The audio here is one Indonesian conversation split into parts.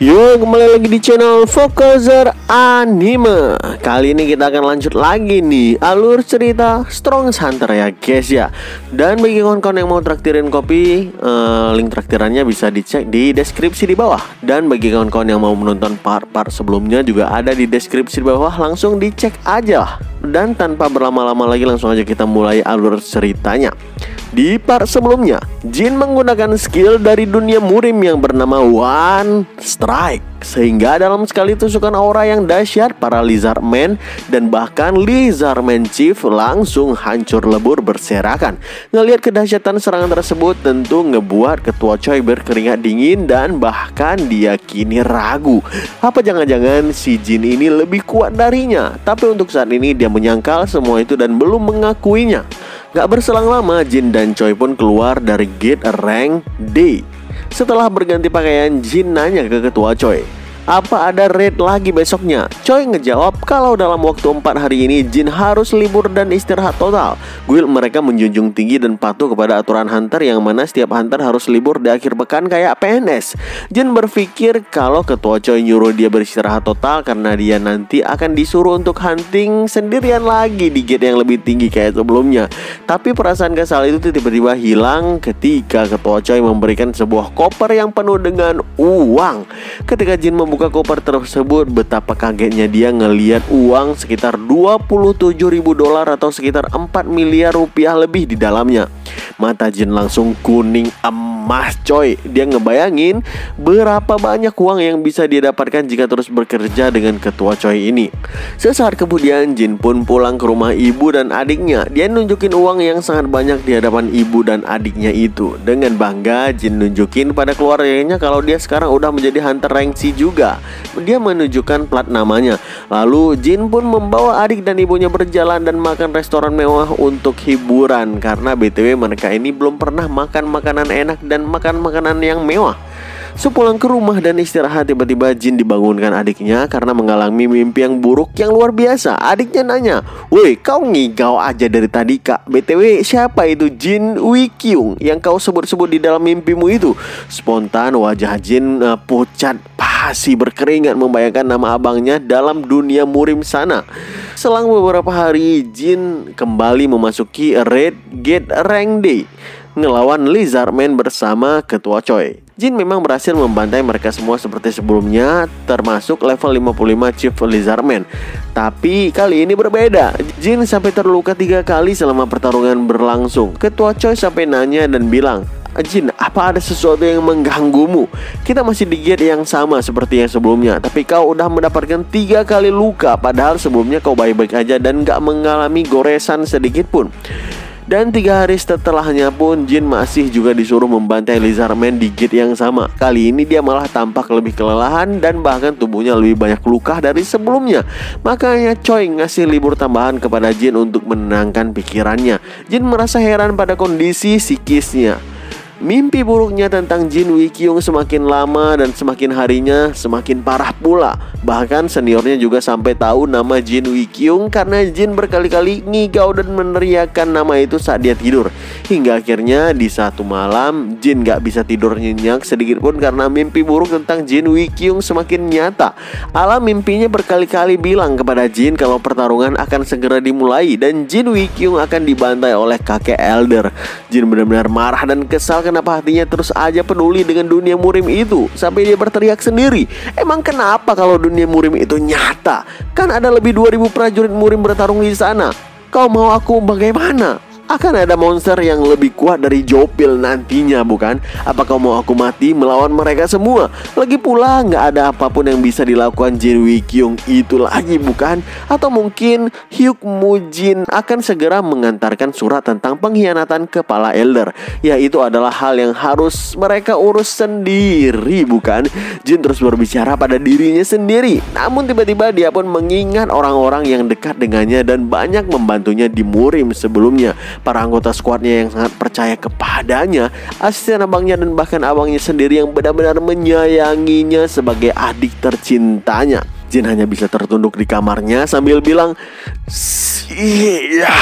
Yo, kembali lagi di channel Fokuser Anime. Kali ini kita akan lanjut lagi nih alur cerita Strong Hunter ya guys ya. Dan bagi kawan-kawan yang mau traktirin kopi, link traktirannya bisa dicek di deskripsi di bawah. Dan bagi kawan-kawan yang mau menonton part-part sebelumnya juga ada di deskripsi di bawah, langsung dicek aja. Dan tanpa berlama-lama lagi langsung aja kita mulai alur ceritanya. Di part sebelumnya, Jin menggunakan skill dari dunia murim yang bernama One Strike, sehingga dalam sekali tusukan aura yang dahsyat, para Lizardman dan bahkan Lizardman Chief langsung hancur lebur berserakan. Ngelihat kedahsyatan serangan tersebut tentu ngebuat Ketua Choi berkeringat dingin dan bahkan dia kini ragu, apa jangan-jangan si Jin ini lebih kuat darinya. Tapi untuk saat ini dia menyangkal semua itu dan belum mengakuinya. Gak berselang lama, Jin dan Choi pun keluar dari gate rank D. Setelah berganti pakaian, Jin nanya ke Ketua Choi, apa ada raid lagi besoknya? Choi ngejawab kalau dalam waktu 4 hari ini Jin harus libur dan istirahat total. Guild mereka menjunjung tinggi dan patuh kepada aturan hunter, yang mana setiap hunter harus libur di akhir pekan kayak PNS. Jin berpikir kalau Ketua Choi nyuruh dia beristirahat total karena dia nanti akan disuruh untuk hunting sendirian lagi di gate yang lebih tinggi kayak sebelumnya. Tapi perasaan kesal itu tiba-tiba hilang ketika Ketua Choi memberikan sebuah koper yang penuh dengan uang. Ketika Jin membuka koper tersebut, betapa kagetnya dia ngeliat uang sekitar 27.000 dolar atau sekitar 4 miliar rupiah lebih di dalamnya. Mata Jin langsung kuning emas coy. Dia ngebayangin berapa banyak uang yang bisa dia dapatkan jika terus bekerja dengan Ketua Choi ini. Sesaat kemudian Jin pun pulang ke rumah ibu dan adiknya. Dia nunjukin uang yang sangat banyak di hadapan ibu dan adiknya itu. Dengan bangga Jin nunjukin pada keluarganya kalau dia sekarang udah menjadi hunter rank C juga. Dia menunjukkan plat namanya. Lalu Jin pun membawa adik dan ibunya berjalan dan makan restoran mewah untuk hiburan, karena BTW mereka ini belum pernah makan makanan enak dan makan makanan yang mewah. Sepulang ke rumah dan istirahat, tiba-tiba Jin dibangunkan adiknya karena mengalami mimpi yang buruk yang luar biasa. Adiknya nanya, "Woi, kau ngigau aja dari tadi kak. BTW siapa itu Jin Wikyung yang kau sebut-sebut di dalam mimpimu itu?" Spontan wajah Jin pucat pasi berkeringat membayangkan nama abangnya dalam dunia murim sana. Selang beberapa hari, Jin kembali memasuki Red Gate Rank D, ngelawan Lizardman bersama Ketua Choi. Jin memang berhasil membantai mereka semua seperti sebelumnya, termasuk level 55 Chief Lizardman. Tapi kali ini berbeda. Jin sampai terluka 3 kali selama pertarungan berlangsung. Ketua Choi sampai nanya dan bilang, "Jin, apa ada sesuatu yang mengganggumu? Kita masih di gate yang sama seperti yang sebelumnya, tapi kau udah mendapatkan 3 kali luka, padahal sebelumnya kau baik-baik aja dan gak mengalami goresan sedikit pun." Dan 3 hari setelahnya pun Jin masih juga disuruh membantai Lizardman di gate yang sama. Kali ini dia malah tampak lebih kelelahan dan bahkan tubuhnya lebih banyak luka dari sebelumnya. Makanya Choi ngasih libur tambahan kepada Jin untuk menenangkan pikirannya. Jin merasa heran pada kondisi psikisnya. Mimpi buruknya tentang Jin Wikyung semakin lama dan semakin harinya semakin parah pula. Bahkan seniornya juga sampai tahu nama Jin Wikyung karena Jin berkali-kali ngigau dan meneriakkan nama itu saat dia tidur. Hingga akhirnya di satu malam Jin gak bisa tidur nyenyak sedikit pun karena mimpi buruk tentang Jin Wikyung semakin nyata. Alam mimpinya berkali-kali bilang kepada Jin kalau pertarungan akan segera dimulai dan Jin Wikyung akan dibantai oleh kakek Elder. Jin benar-benar marah dan kesal kenapa hatinya terus aja peduli dengan dunia murim itu, sampai dia berteriak sendiri, "Emang kenapa kalau dunia murim itu nyata? Kan ada lebih 2000 prajurit murim bertarung di sana. Kau mau aku bagaimana? Akan ada monster yang lebih kuat dari Jopil nantinya, bukan? Apa kau mau aku mati melawan mereka semua? Lagi pula nggak ada apapun yang bisa dilakukan Jin Wikyung itu lagi, bukan? Atau mungkin Hyuk Mujin akan segera mengantarkan surat tentang pengkhianatan kepala Elder. Ya, itu adalah hal yang harus mereka urus sendiri, bukan?" Jin terus berbicara pada dirinya sendiri. Namun tiba-tiba dia pun mengingat orang-orang yang dekat dengannya dan banyak membantunya di murim sebelumnya. Para anggota skuadnya yang sangat percaya kepadanya, asisten abangnya dan bahkan abangnya sendiri yang benar-benar menyayanginya sebagai adik tercintanya. Jin hanya bisa tertunduk di kamarnya sambil bilang iya.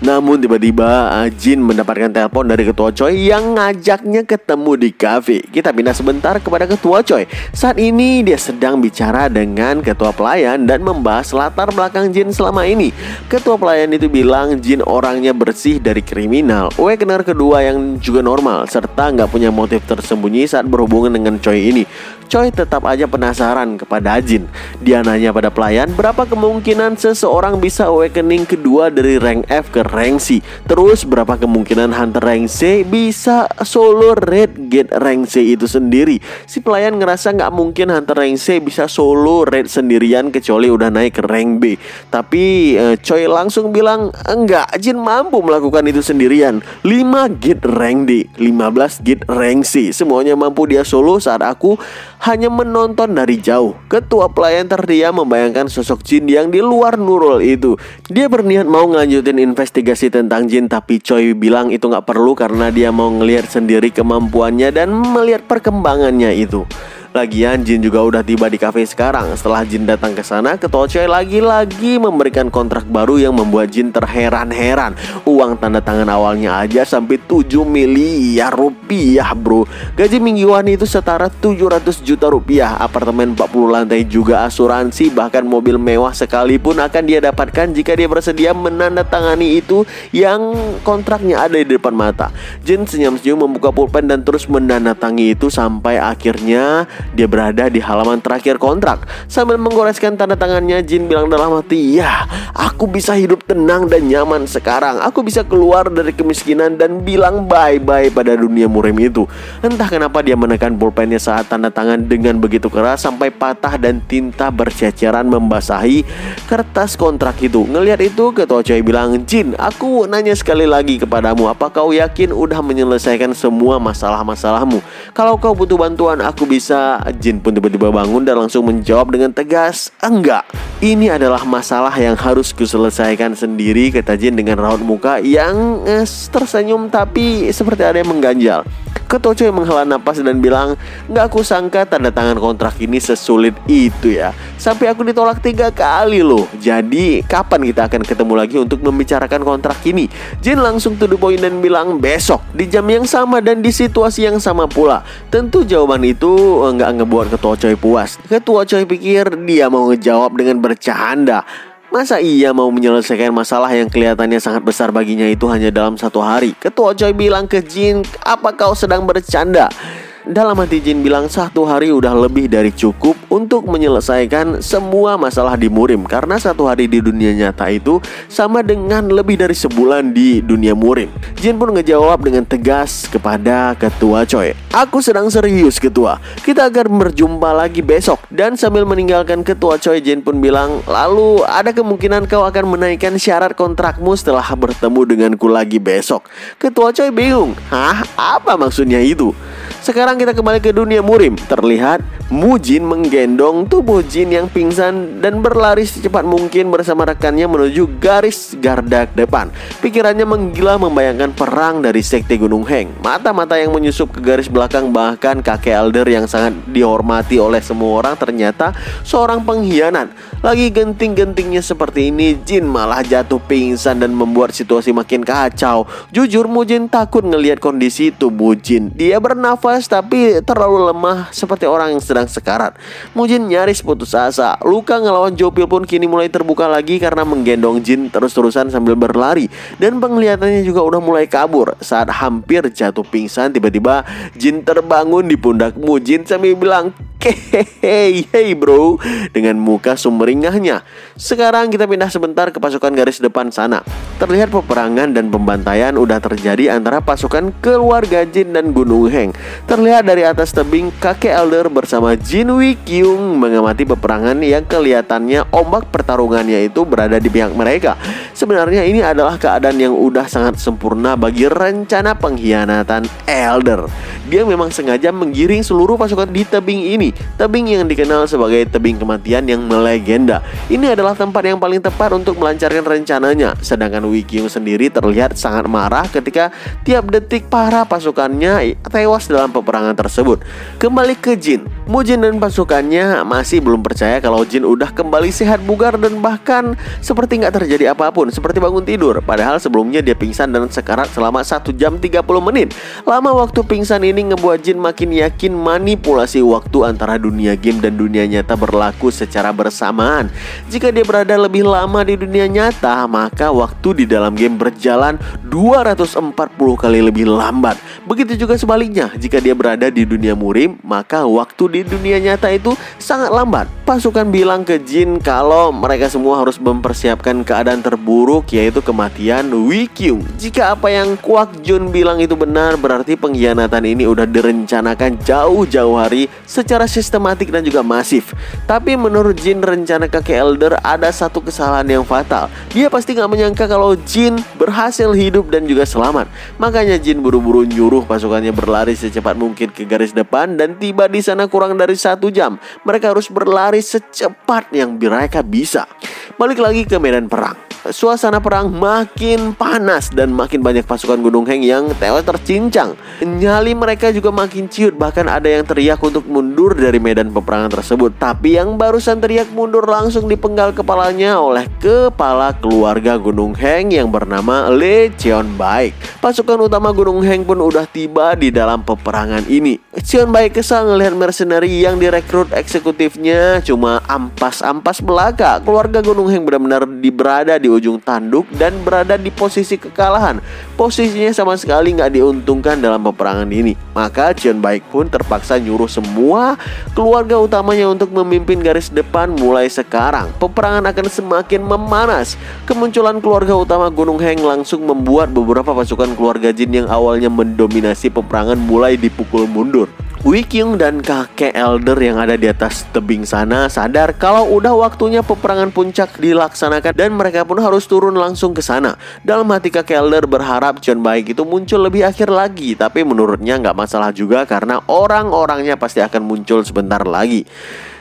Namun tiba-tiba Jin mendapatkan telepon dari Ketua Choi yang ngajaknya ketemu di kafe. Kita pindah sebentar kepada Ketua Choi. Saat ini dia sedang bicara dengan Ketua Pelayan dan membahas latar belakang Jin selama ini. Ketua Pelayan itu bilang Jin orangnya bersih dari kriminal, awakener kedua yang juga normal, serta nggak punya motif tersembunyi saat berhubungan dengan Choi ini. Choi tetap aja penasaran kepada Jin. Dia nanya pada pelayan berapa kemungkinan seseorang bisa awakening kedua dari rank F ke rank C. Terus berapa kemungkinan hunter rank C bisa solo red gate rank C itu sendiri. Si pelayan ngerasa nggak mungkin hunter rank C bisa solo red sendirian kecuali udah naik ke rank B. Tapi Choi langsung bilang enggak, Jin mampu melakukan itu sendirian. 5 gate rank D, 15 gate rank C, semuanya mampu dia solo saat aku hanya menonton dari jauh. Ketua pelayan terdiam membayangkan sosok Jin yang di luar Nurul itu. Dia berniat mau ngelanjutin investigasi tentang Jin, tapi Choi bilang itu nggak perlu karena dia mau ngelihat sendiri kemampuannya dan melihat perkembangannya itu. Lagian Jin juga udah tiba di kafe sekarang. Setelah Jin datang ke sana, Ketua Choi lagi-lagi memberikan kontrak baru yang membuat Jin terheran-heran. Uang tanda tangan awalnya aja sampai 7 miliar rupiah bro. Gaji mingguan itu setara 700 juta rupiah. Apartemen 40 lantai juga asuransi, bahkan mobil mewah sekalipun akan dia dapatkan jika dia bersedia menandatangani itu yang kontraknya ada di depan mata. Jin senyum-senyum membuka pulpen dan terus menandatangani itu sampai akhirnya dia berada di halaman terakhir kontrak. Sambil menggoreskan tanda tangannya, Jin bilang dalam hati, ya, aku bisa hidup tenang dan nyaman sekarang. Aku bisa keluar dari kemiskinan dan bilang bye-bye pada dunia murim itu. Entah kenapa dia menekan pulpennya saat tanda tangan dengan begitu keras sampai patah dan tinta berceceran membasahi kertas kontrak itu. Ngelihat itu, Ketua Choi bilang, Jin, aku nanya sekali lagi kepadamu, apa kau yakin udah menyelesaikan semua masalah-masalahmu? Kalau kau butuh bantuan, aku bisa. Jin pun tiba-tiba bangun dan langsung menjawab dengan tegas, enggak, ini adalah masalah yang harus kuselesaikan sendiri, kata Jin dengan raut muka yang tersenyum tapi seperti ada yang mengganjal. Ketua Choi menghela napas dan bilang, nggak aku sangka tanda tangan kontrak ini sesulit itu ya. Sampai aku ditolak 3 kali loh. Jadi kapan kita akan ketemu lagi untuk membicarakan kontrak ini? Jin langsung to the point dan bilang besok di jam yang sama dan di situasi yang sama pula. Tentu jawaban itu nggak ngebuat Ketua Choi puas. Ketua Choi pikir dia mau ngejawab dengan bercanda. Masa iya mau menyelesaikan masalah yang kelihatannya sangat besar baginya itu hanya dalam 1 hari? Ketua Choi bilang ke Jin, apa kau sedang bercanda? Dalam hati Jin bilang 1 hari udah lebih dari cukup untuk menyelesaikan semua masalah di murim. Karena 1 hari di dunia nyata itu sama dengan lebih dari sebulan di dunia murim. Jin pun ngejawab dengan tegas kepada Ketua Choi, aku sedang serius Ketua, kita akan berjumpa lagi besok. Dan sambil meninggalkan Ketua Choi, Jin pun bilang, lalu ada kemungkinan kau akan menaikkan syarat kontrakmu setelah bertemu denganku lagi besok. Ketua Choi bingung, hah? Apa maksudnya itu? Sekarang kita kembali ke dunia murim. Terlihat Mu Jin menggendong tubuh Jin yang pingsan dan berlari secepat mungkin bersama rekannya menuju garis garda depan. Pikirannya menggila membayangkan perang dari sekte Gunung Heng. Mata-mata yang menyusup ke garis belakang, bahkan kakek elder yang sangat dihormati oleh semua orang ternyata seorang pengkhianat. Lagi genting-gentingnya seperti ini, Jin malah jatuh pingsan dan membuat situasi makin kacau. Jujur Mu Jin takut ngelihat kondisi tubuh Jin. Dia bernafas tapi terlalu lemah seperti orang yang sedang sekarat. Mu Jin nyaris putus asa. Luka ngelawan Jopil pun kini mulai terbuka lagi karena menggendong Jin terus-terusan sambil berlari. Dan penglihatannya juga udah mulai kabur. Saat hampir jatuh pingsan, tiba-tiba Jin terbangun di pundak Mu Jin sambil bilang, hey bro, dengan muka sumringahnya. Sekarang kita pindah sebentar ke pasukan garis depan sana. Terlihat peperangan dan pembantaian udah terjadi antara pasukan keluarga Jin dan Gunung Heng. Terlihat dari atas tebing, kakek elder bersama Jin Wi Kyung mengamati peperangan yang kelihatannya ombak pertarungannya itu berada di pihak mereka. Sebenarnya ini adalah keadaan yang udah sangat sempurna bagi rencana pengkhianatan Elder. Dia memang sengaja menggiring seluruh pasukan di tebing ini, tebing yang dikenal sebagai tebing kematian yang melegenda. Ini adalah tempat yang paling tepat untuk melancarkan rencananya. Sedangkan Wee Kyung sendiri terlihat sangat marah ketika tiap detik para pasukannya tewas dalam peperangan tersebut. Kembali ke Jin, Mujin dan pasukannya masih belum percaya kalau Jin udah kembali sehat bugar dan bahkan seperti nggak terjadi apapun, seperti bangun tidur. Padahal sebelumnya dia pingsan dan sekarat selama 1 jam 30 menit. Lama waktu pingsan ini ngebuat Jin makin yakin manipulasi waktu antara dunia game dan dunia nyata berlaku secara bersamaan. Jika dia berada lebih lama di dunia nyata, maka waktu di dalam game berjalan 240 kali lebih lambat. Begitu juga sebaliknya, jika dia berada di dunia murim, maka waktu di dunia nyata itu sangat lambat. Pasukan bilang ke Jin kalau mereka semua harus mempersiapkan keadaan terburuk, yaitu kematian Wee Kyung. Jika apa yang Kwak Jun bilang itu benar, berarti pengkhianatan ini udah direncanakan jauh-jauh hari secara sistematik dan juga masif. Tapi menurut Jin, rencana kakek Elder ada satu kesalahan yang fatal. Dia pasti gak menyangka kalau Jin berhasil hidup dan juga selamat. Makanya Jin buru-buru nyuruh pasukannya berlari secepat mungkin ke garis depan dan tiba di sana kurang dari 1 jam. Mereka harus berlari secepat yang mereka bisa. Balik lagi ke medan perang. Suasana perang makin panas dan makin banyak pasukan Gunung Heng yang tewas tercincang. Nyali mereka juga makin ciut, bahkan ada yang teriak untuk mundur dari medan peperangan tersebut. Tapi yang barusan teriak mundur langsung dipenggal kepalanya oleh kepala keluarga Gunung Heng yang bernama Lee Cheon Baek. Pasukan utama Gunung Heng pun udah tiba di dalam peperangan ini. Cheon Baek kesal ngelihat mercenary yang direkrut eksekutifnya cuma ampas-ampas belaka. Keluarga Gunung Heng benar-benar berada di ujung tanduk dan berada di posisi kekalahan. Posisinya sama sekali nggak diuntungkan dalam peperangan ini. Maka Cheon Baek pun terpaksa nyuruh semua keluarga utamanya untuk memimpin garis depan mulai sekarang. Peperangan akan semakin memanas. Kemunculan keluarga utama Gunung Heng langsung membuat beberapa pasukan keluarga Jin yang awalnya mendominasi peperangan mulai dipukul mundur. Wee Kyung dan kakek Elder yang ada di atas tebing sana sadar kalau udah waktunya peperangan puncak dilaksanakan dan mereka pun harus turun langsung ke sana. Dalam hati kakek Elder berharap Cheon Baek itu muncul lebih akhir lagi, tapi menurutnya nggak masalah juga karena orang-orangnya pasti akan muncul sebentar lagi.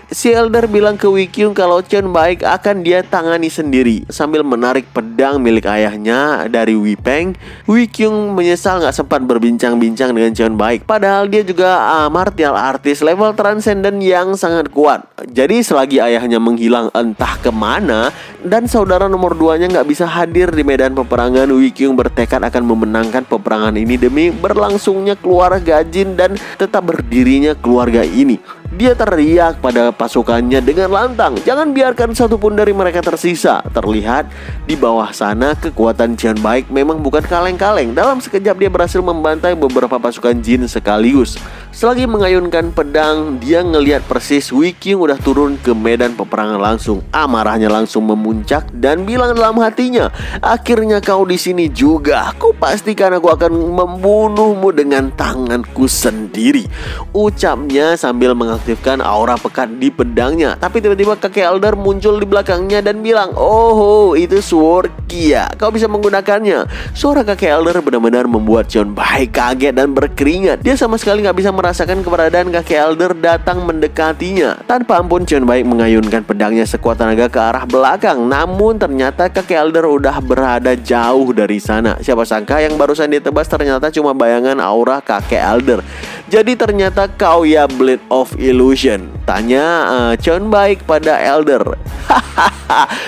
Si Elder bilang ke Wee Kyung kalau Cheon Baek akan dia tangani sendiri. Sambil menarik pedang milik ayahnya dari Wee Peng, Wee Kyung menyesal gak sempat berbincang-bincang dengan Cheon Baek. Padahal dia juga martial artist level transcendent yang sangat kuat. Jadi selagi ayahnya menghilang entah kemana dan saudara nomor 2-nya gak bisa hadir di medan peperangan, Wee Kyung bertekad akan memenangkan peperangan ini demi berlangsungnya keluarga Jin dan tetap berdirinya keluarga ini. Dia teriak pada pasukannya dengan lantang, jangan biarkan satupun dari mereka tersisa. Terlihat di bawah sana kekuatan Cheon Baek memang bukan kaleng-kaleng. Dalam sekejap dia berhasil membantai beberapa pasukan Jin sekaligus. Selagi mengayunkan pedang, dia ngelihat persis Wee Kyung udah turun ke medan peperangan langsung. Amarahnya langsung memuncak dan bilang dalam hatinya, akhirnya kau di sini juga. Aku pastikan aku akan membunuhmu dengan tanganku sendiri. Ucapnya sambil mengaktifkan aura pekat di pedangnya. Tapi tiba-tiba kakek Elder muncul di belakangnya dan bilang, "Oh, itu sword ki ya. Kau bisa menggunakannya." Suara kakek Elder benar-benar membuat Cheon Baek kaget dan berkeringat. Dia sama sekali nggak bisa merasakan keberadaan kakek Elder datang mendekatinya. Tanpa ampun Cheon Baek mengayunkan pedangnya sekuat tenaga ke arah belakang. Namun ternyata kakek Elder udah berada jauh dari sana. Siapa sangka yang barusan ditebas ternyata cuma bayangan aura kakek Elder. Jadi ternyata kau ya Blade of Illusion, tanya Cheon Baek pada Elder.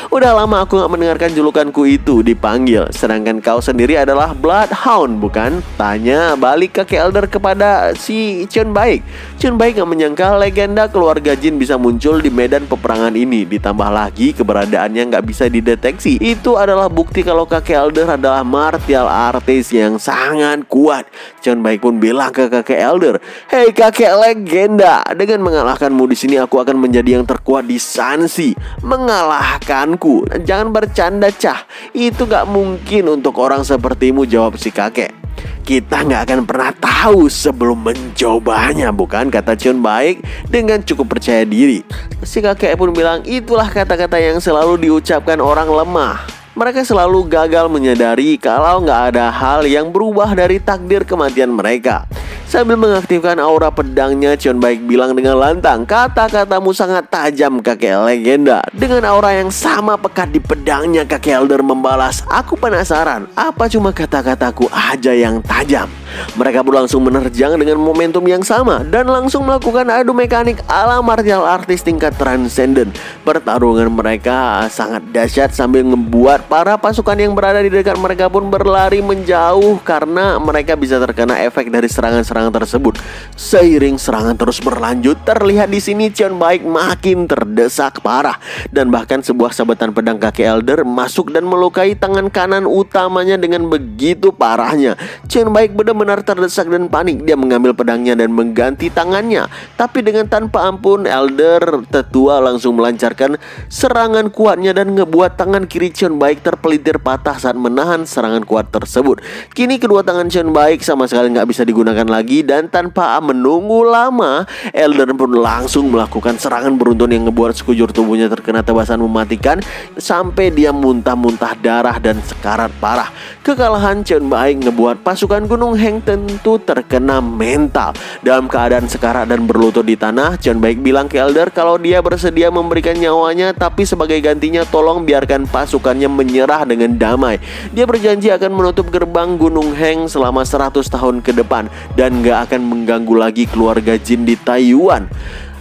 Udah lama aku gak mendengarkan julukanku itu dipanggil. Sedangkan kau sendiri adalah Bloodhound, bukan? Tanya balik kakek Elder kepada si Cheon Baek. Cheon Baek gak menyangka legenda keluarga Jin bisa muncul di medan peperangan ini. Ditambah lagi keberadaannya gak bisa dideteksi. Itu adalah bukti kalau kakek Elder adalah martial artist yang sangat kuat. Cheon Baek pun bilang ke kakek Elder, "Hei kakek legenda, dengan mengalahkanmu di sini aku akan menjadi yang terkuat di Sansi." "Mengalahkanku? Jangan bercanda cah, itu gak mungkin untuk orang sepertimu," jawab si kakek. "Kita gak akan pernah tahu sebelum mencobanya, bukan?" kata Cheon Baek dengan cukup percaya diri. Si kakek pun bilang, "Itulah kata-kata yang selalu diucapkan orang lemah. Mereka selalu gagal menyadari kalau nggak ada hal yang berubah dari takdir kematian mereka. Sambil mengaktifkan aura pedangnya, Cheon Baek bilang dengan lantang, "Kata-katamu sangat tajam, kakek legenda." Dengan aura yang sama pekat di pedangnya, kakek Elder membalas, "Aku penasaran, apa cuma kata-kataku aja yang tajam?" Mereka pun langsung menerjang dengan momentum yang sama dan langsung melakukan adu mekanik ala martial artis tingkat transcendent. Pertarungan mereka sangat dahsyat sambil membuat para pasukan yang berada di dekat mereka pun berlari menjauh karena mereka bisa terkena efek dari serangan-serangan tersebut. Seiring serangan terus berlanjut, terlihat di sini Cheon Baek makin terdesak parah dan bahkan sebuah sabetan pedang kakek Elder masuk dan melukai tangan kanan utamanya dengan begitu parahnya. Cheon Baek benar-benar terdesak dan panik. Dia mengambil pedangnya dan mengganti tangannya. Tapi dengan tanpa ampun, Elder tetua langsung melancarkan serangan kuatnya dan ngebuat tangan kiri Cheon Baek terpelintir patah saat menahan serangan kuat tersebut. Kini kedua tangan Cheon Baek sama sekali nggak bisa digunakan lagi dan tanpa menunggu lama, Elder pun langsung melakukan serangan beruntun yang ngebuat sekujur tubuhnya terkena tebasan mematikan sampai dia muntah-muntah darah dan sekarat parah. Kekalahan Cheon Baek ngebuat pasukan Gunung Heng tentu terkena mental. Dalam keadaan sekarat dan berlutut di tanah, Cheon Baek bilang ke Elder kalau dia bersedia memberikan nyawanya, tapi sebagai gantinya tolong biarkan pasukannya menyerah dengan damai. Dia berjanji akan menutup gerbang Gunung Heng selama 100 tahun ke depan dan gak akan mengganggu lagi keluarga Jin di Taiwan.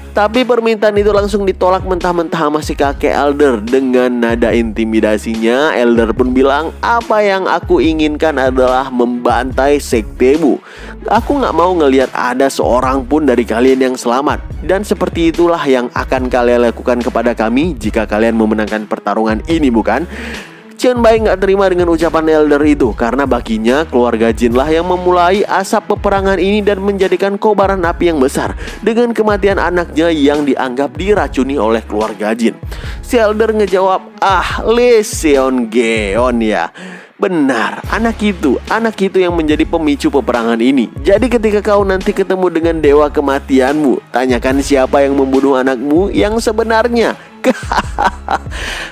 Tapi permintaan itu langsung ditolak mentah-mentah sama si kakek Elder. Dengan nada intimidasinya, Elder pun bilang, "Apa yang aku inginkan adalah membantai sektemu. Aku gak mau ngelihat ada seorang pun dari kalian yang selamat. Dan seperti itulah yang akan kalian lakukan kepada kami jika kalian memenangkan pertarungan ini, bukan?" Cheon Baek gak terima dengan ucapan Elder itu karena baginya keluarga Jin lah yang memulai asap peperangan ini dan menjadikan kobaran api yang besar dengan kematian anaknya yang dianggap diracuni oleh keluarga Jin. Si Elder ngejawab, "Lee Seon-geon ya. Benar, anak itu yang menjadi pemicu peperangan ini. Jadi ketika kau nanti ketemu dengan dewa kematianmu, tanyakan siapa yang membunuh anakmu yang sebenarnya."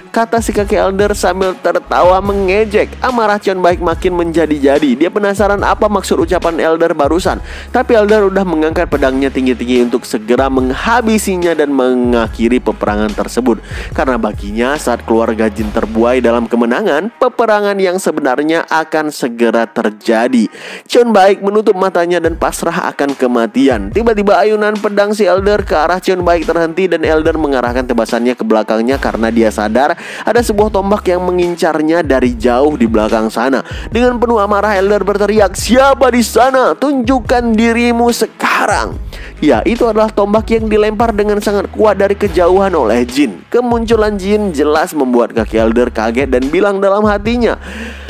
Kata si kakek Elder sambil tertawa mengejek. Amarah Cheon Baek makin menjadi-jadi. Dia penasaran apa maksud ucapan Elder barusan. Tapi Elder udah mengangkat pedangnya tinggi-tinggi untuk segera menghabisinya dan mengakhiri peperangan tersebut. Karena baginya saat keluarga Jin terbuai dalam kemenangan, peperangan yang sebenarnya akan segera terjadi. Cheon Baek menutup matanya dan pasrah akan kematian. Tiba-tiba ayunan pedang si Elder ke arah Cheon Baek terhenti dan Elder mengarahkan tebasannya ke belakangnya karena dia sadar ada sebuah tombak yang mengincarnya dari jauh di belakang sana. Dengan penuh amarah, Elder berteriak, "Siapa di sana? Tunjukkan dirimu sekarang!" Ya, itu adalah tombak yang dilempar dengan sangat kuat dari kejauhan oleh Jin. Kemunculan Jin jelas membuat kaki Elder kaget dan bilang dalam hatinya,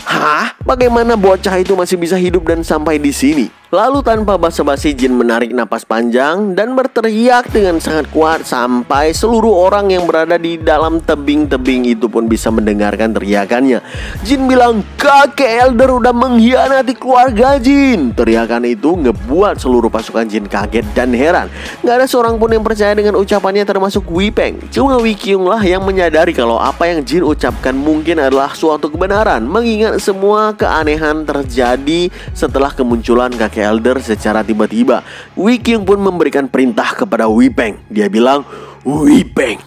"Hah? Bagaimana bocah itu masih bisa hidup dan sampai di sini?" Lalu tanpa basa-basi Jin menarik napas panjang dan berteriak dengan sangat kuat sampai seluruh orang yang berada di dalam tebing-tebing itu pun bisa mendengarkan teriakannya. Jin bilang, "Kakek Elder udah mengkhianati keluarga Jin." Teriakan itu ngebuat seluruh pasukan Jin kaget dan heran. Gak ada seorang pun yang percaya dengan ucapannya termasuk Wei Peng. Cuma Wei Kyung lah yang menyadari kalau apa yang Jin ucapkan mungkin adalah suatu kebenaran, mengingat semua keanehan terjadi setelah kemunculan kakek Elder secara tiba-tiba. Wei Kyung pun memberikan perintah kepada Wei Peng. Dia bilang, "Wei Peng,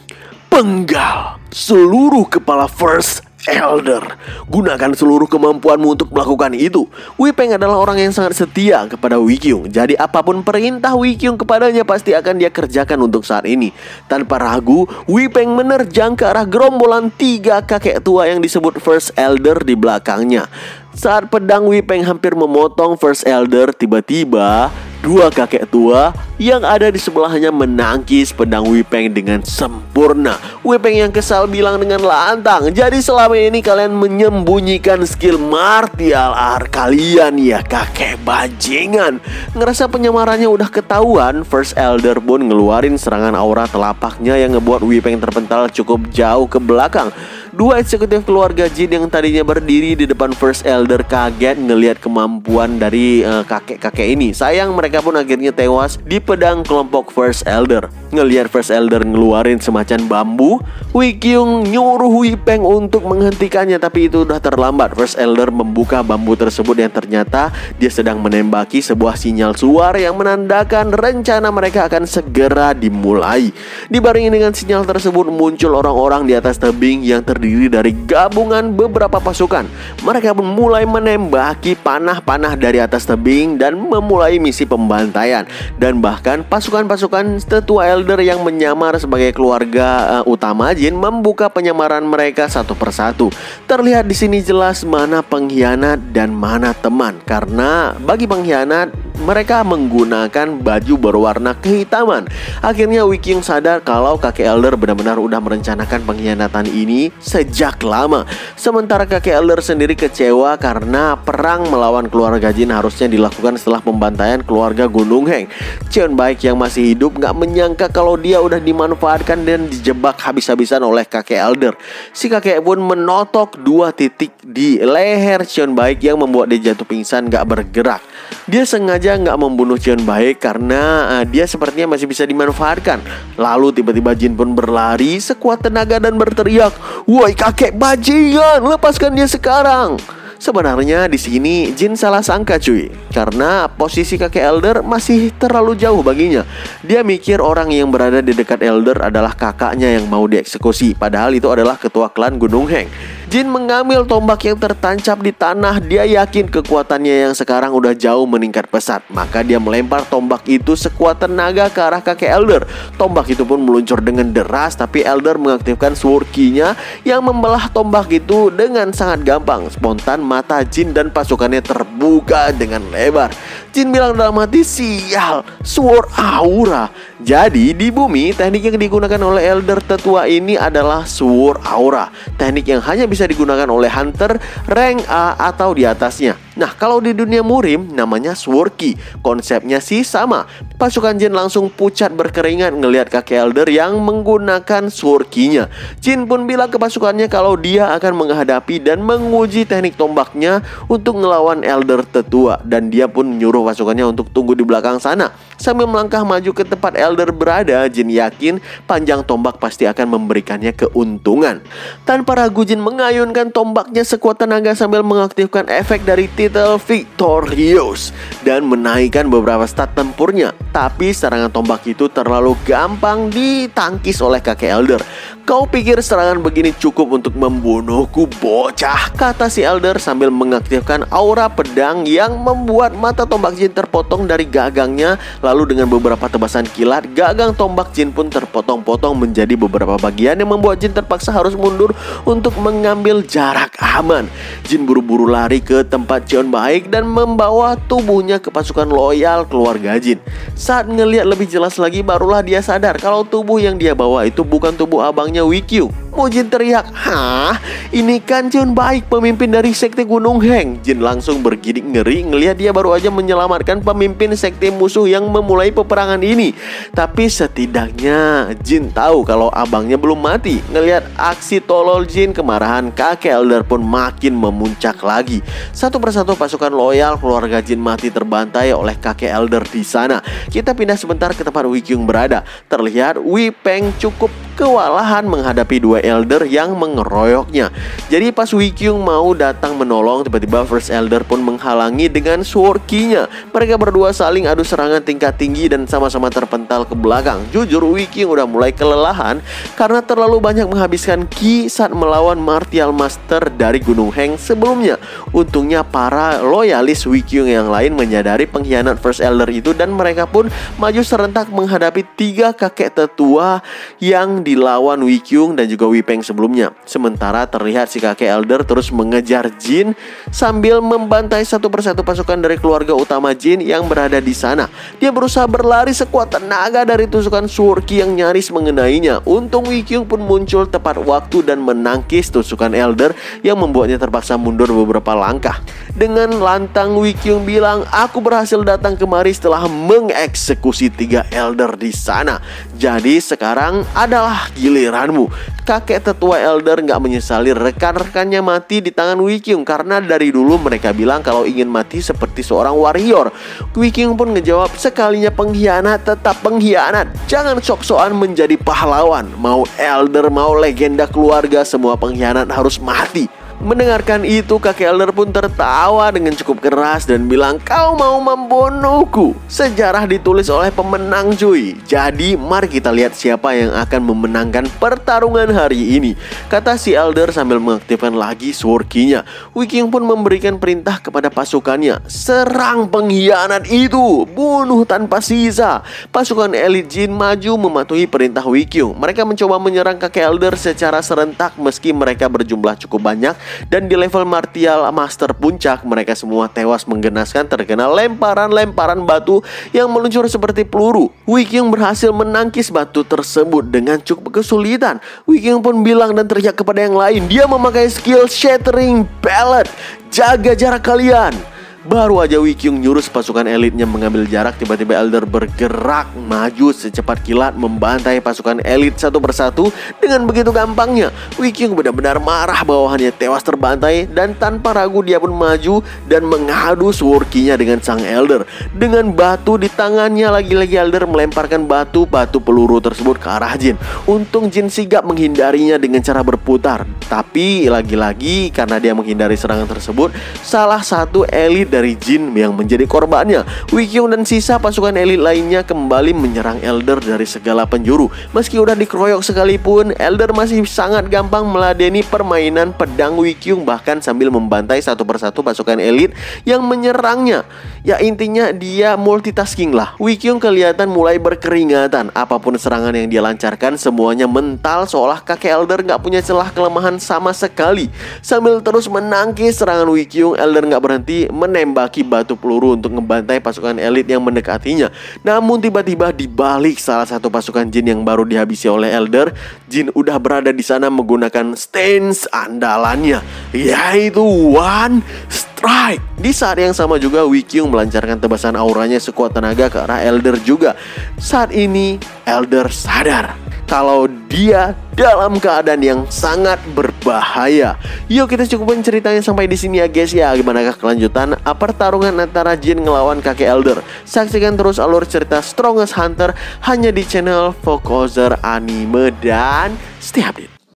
penggal seluruh kepala First Elder. Gunakan seluruh kemampuanmu untuk melakukan itu." Wei Peng adalah orang yang sangat setia kepada Wei Kyung. Jadi apapun perintah Wei Kyung kepadanya pasti akan dia kerjakan untuk saat ini. Tanpa ragu, Wei Peng menerjang ke arah gerombolan 3 kakek tua yang disebut First Elder di belakangnya. Saat pedang Wei Peng hampir memotong First Elder, tiba-tiba 2 kakek tua yang ada di sebelahnya menangkis pedang Wei Peng dengan sempurna. Wei Peng yang kesal bilang dengan lantang, "Jadi selama ini kalian menyembunyikan skill martial art kalian ya, kakek bajingan." Ngerasa penyamarannya udah ketahuan, First Elder pun ngeluarin serangan aura telapaknya yang ngebuat Wei Peng terpental cukup jauh ke belakang. 2 eksekutif keluarga Jin yang tadinya berdiri di depan First Elder kaget ngelihat kemampuan dari kakek-kakek ini. Sayang mereka pun akhirnya tewas di pedang kelompok First Elder. Ngelihat First Elder ngeluarin semacam bambu, Wikyung nyuruh Wipeng untuk menghentikannya, tapi itu udah terlambat. First Elder membuka bambu tersebut yang ternyata dia sedang menembaki sebuah sinyal suara yang menandakan rencana mereka akan segera dimulai. Dibarengi dengan sinyal tersebut, muncul orang-orang di atas tebing yang terdiri dari gabungan beberapa pasukan. Mereka pun mulai menembaki panah-panah dari atas tebing dan memulai misi pembantaian. Dan bahkan pasukan-pasukan tetua Elder yang menyamar sebagai keluarga utama Jin membuka penyamaran mereka satu persatu. Terlihat di sini jelas mana pengkhianat dan mana teman, karena bagi pengkhianat mereka menggunakan baju berwarna kehitaman. Akhirnya Wikyung sadar kalau kakek Elder benar-benar udah merencanakan pengkhianatan ini sejak lama. Sementara kakek Elder sendiri kecewa karena perang melawan keluarga Jin harusnya dilakukan setelah pembantaian keluarga Gunung Heng. Cheon Baek yang masih hidup gak menyangka kalau dia udah dimanfaatkan dan dijebak habis-habisan oleh kakek Elder. Si kakek pun menotok 2 titik di leher Cheon Baek yang membuat dia jatuh pingsan gak bergerak. Dia sengaja gak membunuh Cheon Baek karena dia sepertinya masih bisa dimanfaatkan. Lalu tiba-tiba Jin pun berlari sekuat tenaga dan berteriak, "Woi kakek bajingan, lepaskan dia sekarang!" Sebenarnya di sini Jin salah sangka cuy, karena posisi kakek Elder masih terlalu jauh baginya. Dia mikir orang yang berada di dekat Elder adalah kakaknya yang mau dieksekusi, padahal itu adalah ketua klan Gunung Heng. Jin mengambil tombak yang tertancap di tanah. Dia yakin kekuatannya yang sekarang udah jauh meningkat pesat. Maka dia melempar tombak itu sekuat tenaga ke arah kakek Elder. Tombak itu pun meluncur dengan deras, tapi Elder mengaktifkan sword key-nya yang membelah tombak itu dengan sangat gampang. Spontan mata Jin dan pasukannya terbuka dengan lebar. Jin bilang dalam hati, "Sial, sword aura." Jadi di bumi, teknik yang digunakan oleh Elder tetua ini adalah sword aura. Teknik yang hanya bisa digunakan oleh hunter rank A atau di atasnya. Nah, kalau di dunia murim namanya sword key. Konsepnya sih sama. Pasukan Jin langsung pucat berkeringat ngelihat kakek Elder yang menggunakan sword key-nya. Jin pun bilang ke pasukannya kalau dia akan menghadapi dan menguji teknik tombaknya untuk ngelawan Elder tetua. Dan dia pun menyuruh pasukannya untuk tunggu di belakang sana. Sambil melangkah maju ke tempat Elder berada, Jin yakin panjang tombak pasti akan memberikannya keuntungan. Tanpa ragu Jin mengayunkan tombaknya sekuat tenaga sambil mengaktifkan efek dari titel Victorious dan menaikkan beberapa stat tempurnya. Tapi serangan tombak itu terlalu gampang ditangkis oleh kakek Elder. "Kau pikir serangan begini cukup untuk membunuhku, bocah?" kata si Elder sambil mengaktifkan aura pedang yang membuat mata tombak Jin terpotong dari gagangnya. Lalu dengan beberapa tebasan kilat, gagang tombak Jin pun terpotong-potong menjadi beberapa bagian yang membuat Jin terpaksa harus mundur untuk mengambil jarak aman. Jin buru-buru lari ke tempat Cheon Baek dan membawa tubuhnya ke pasukan loyal keluarga Jin. Saat ngelihat lebih jelas lagi, barulah dia sadar kalau tubuh yang dia bawa itu bukan tubuh abangnya Wikyung. Jin teriak, "Hah? Ini kan Cheon Baek, pemimpin dari sekte Gunung Heng." Jin langsung bergidik ngeri ngelihat dia baru aja menyelamatkan pemimpin sekte musuh yang memulai peperangan ini. Tapi setidaknya Jin tahu kalau abangnya belum mati. Ngelihat aksi tolol Jin, kemarahan kakek Elder pun makin memuncak lagi. Satu persatu pasukan loyal keluarga Jin mati terbantai oleh kakek Elder di sana. Kita pindah sebentar ke tempat Wikyung berada. Terlihat Wipeng cukup kewalahan menghadapi 2 Elder yang mengeroyoknya. Jadi pas Wikyung mau datang menolong, tiba-tiba First Elder pun menghalangi dengan sword key-nya. Mereka berdua saling adu serangan tingkat tinggi dan sama-sama terpental ke belakang. Jujur Wikyung udah mulai kelelahan karena terlalu banyak menghabiskan ki saat melawan Martial Master dari Gunung Heng sebelumnya. Untungnya para loyalis Wikyung yang lain menyadari pengkhianat First Elder itu dan mereka pun maju serentak menghadapi 3 kakek tetua yang dilawan Wikyung dan juga Wipeng sebelumnya. Sementara terlihat si kakek Elder terus mengejar Jin sambil membantai satu persatu pasukan dari keluarga utama Jin yang berada di sana. Dia berusaha berlari sekuat tenaga dari tusukan sword key yang nyaris mengenainya. Untung Wikyung pun muncul tepat waktu dan menangkis tusukan Elder yang membuatnya terpaksa mundur beberapa langkah. Dengan lantang Wikyung bilang, "Aku berhasil datang kemari setelah mengeksekusi 3 Elder di sana. Jadi sekarang adalah giliranmu." kakek tetua Elder nggak menyesali rekan-rekannya mati di tangan Wikyung, karena dari dulu mereka bilang kalau ingin mati seperti seorang warrior. Wikyung pun ngejawab, sekalinya pengkhianat tetap pengkhianat, jangan sok-sokan menjadi pahlawan. Mau Elder mau legenda keluarga, semua pengkhianat harus mati. Mendengarkan itu, kakek Elder pun tertawa dengan cukup keras dan bilang, kau mau membunuhku? Sejarah ditulis oleh pemenang cuy. Jadi mari kita lihat siapa yang akan memenangkan pertarungan hari ini, kata si Elder sambil mengaktifkan lagi sword key-nya. Wikyung pun memberikan perintah kepada pasukannya, serang pengkhianat itu, bunuh tanpa sisa. Pasukan elit Jin maju mematuhi perintah Wikyung. Mereka mencoba menyerang kakek Elder secara serentak meski mereka berjumlah cukup banyak. Dan di level martial master puncak, mereka semua tewas menggenaskan terkena lemparan-lemparan batu yang meluncur seperti peluru. Wikyung berhasil menangkis batu tersebut dengan cukup kesulitan. Wikyung pun bilang dan teriak kepada yang lain, dia memakai skill Shattering Pellet. Jaga jarak kalian. Baru aja Wikyung nyurus pasukan elitnya mengambil jarak, tiba-tiba Elder bergerak maju secepat kilat membantai pasukan elit satu persatu dengan begitu gampangnya. Wikyung benar-benar marah bawahannya tewas terbantai, dan tanpa ragu dia pun maju dan mengadu sword key-nya dengan sang Elder. Dengan batu di tangannya, lagi-lagi Elder melemparkan batu-batu peluru tersebut ke arah Jin. Untung Jin sigap menghindarinya dengan cara berputar. Tapi lagi-lagi karena dia menghindari serangan tersebut, salah satu elit dari Jin yang menjadi korbannya. Wikyung dan sisa pasukan elit lainnya kembali menyerang Elder dari segala penjuru. Meski udah dikeroyok sekalipun, Elder masih sangat gampang meladeni permainan pedang Wikyung, bahkan sambil membantai satu persatu pasukan elit yang menyerangnya. Ya intinya dia multitasking lah. Wikyung kelihatan mulai berkeringatan. Apapun serangan yang dia lancarkan semuanya mental, seolah kakek Elder gak punya celah kelemahan sama sekali. Sambil terus menangkis serangan Wikyung, Elder gak berhenti menembaki batu peluru untuk ngebantai pasukan elit yang mendekatinya. Namun tiba-tiba di balik salah satu pasukan Jin yang baru dihabisi oleh Elder, Jin udah berada di sana menggunakan stance andalannya, yaitu One Strike. Di saat yang sama juga Wikyung melancarkan tebasan auranya sekuat tenaga ke arah Elder juga. Saat ini Elder sadar kalau dia dalam keadaan yang sangat berbahaya. Yuk kita cukupin ceritanya sampai di sini ya guys ya. Gimanakah kelanjutan pertarungan antara Jin ngelawan kakek Elder? Saksikan terus alur cerita Strongest Hunter hanya di channel Focozer Anime dan stay update.